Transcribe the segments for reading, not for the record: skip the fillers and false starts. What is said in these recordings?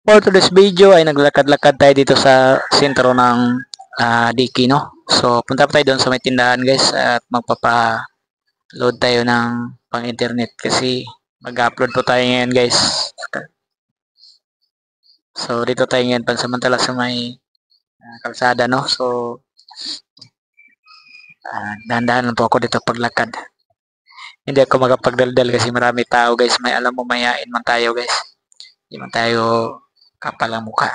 For today's video ay naglakad-lakad tayo dito sa sentro ng Diki, no? So, punta pa tayo doon sa may tindahan, guys, at magpapa-load tayo ng pang-internet kasi mag-upload po tayo ngayon, guys. So, dito tayo ngayon pansamantala sa may kalsada, no? So, dahan-dahan lang po ako dito paglakad. Hindi ako makapagdaldal kasi marami tao, guys. May alam mo, mayain man tayo, guys. Hindi man tayo kapal ang mukha.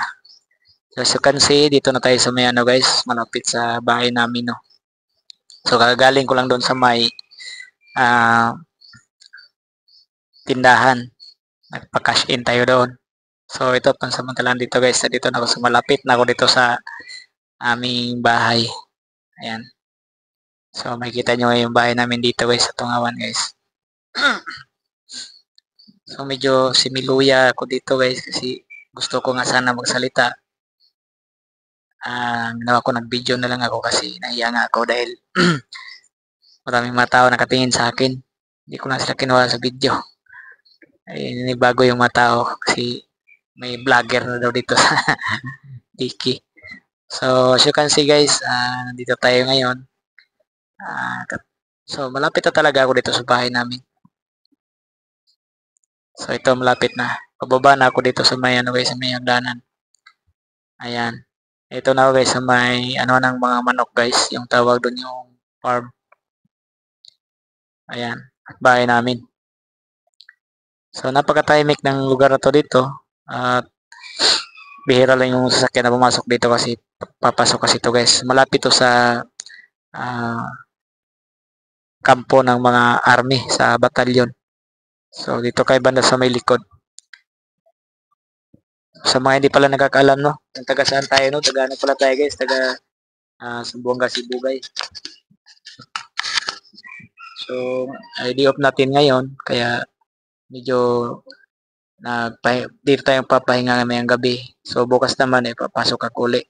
So, as you can see, dito na tayo sa may ano, guys, malapit sa bahay namin, no. So, kagagaling ko lang doon sa may tindahan. Nagpa-cash in tayo doon. So, ito pansamantalaan dito, guys. Dito na ako sa malapit na ako dito sa aming bahay. Ayan. So, makikita nyo yung bahay namin dito, guys, sa Tungawan, guys. So, medyo similuya ako dito, guys, kasi gusto ko nga sana magsalita. Ginawa ko nag-video na lang ako kasi nahiya nga ako dahil maraming mga tao nakatingin sa akin. Hindi ko na sila kinuha sa video. Ay, bago yung mga tao kasi may vlogger na daw dito sa Diki. So, as you can see, guys, nandito tayo ngayon. So, malapit na talaga ako dito sa bahay namin. So, ito malapit na. Pababa na ako dito sa may ano, guys, sa may hagdanan. Ayan. Ito na, guys, sa may ano ng mga manok, guys. Yung tawag doon yung farm. Ayan. At bahay namin. So, napaka-tahimik ng lugar na to dito. At bihira lang yung sasakyan na pumasok dito kasi papasok kasi to, guys. Malapit to sa kampo ng mga army sa batalyon. So, dito kay banda sa may likod. Sa mga hindi pala nakakaalam, no? Taga saan tayo, no? Taga ano pala tayo, guys? Taga Sambuanga, Cebu, guys. So, ID off natin ngayon. Kaya, medyo dito tayong papahinga ngayong gabi. So, bukas naman, papasok ako ulit.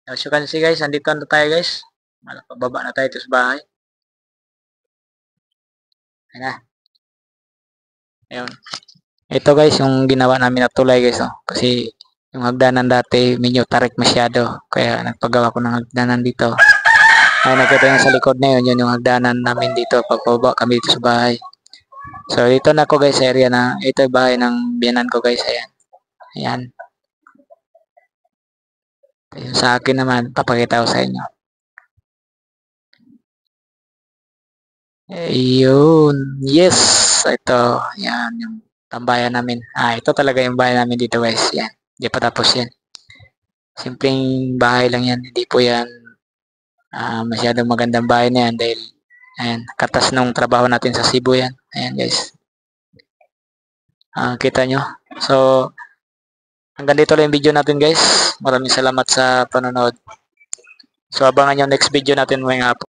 As you can see, guys, andito na tayo, guys. Pababa na tayo sa bahay. Ayan na. Ayun. Ito, guys, yung ginawa namin na tulay, guys. Oh. Kasi yung hagdanan dati, medyo tarik masyado. Kaya nagpagawa ko ng hagdanan dito. Ay, nakita yung sa likod na yun. Yun yung hagdanan namin dito. Pagpababa kami dito sa bahay. So, dito na ako, guys, sa area na. Ito yung bahay ng biyanan ko, guys. Ayan. Ayan. Yung sa akin naman, papakita ko sa inyo. Ayun. Yes. Ito. Yan. Yung tambayan namin. Ito talaga yung bahay namin dito, guys. Yan. Hindi pa tapos yan. Simpleng bahay lang yan. Hindi po yan masyadong magandang bahay na yan dahil ayan, katas nung trabaho natin sa Cebu yan. Ayan, guys. Kita nyo. So, hanggang dito lang yung video natin, guys. Maraming salamat sa panonood. So, abangan yung next video natin ngayong hapon.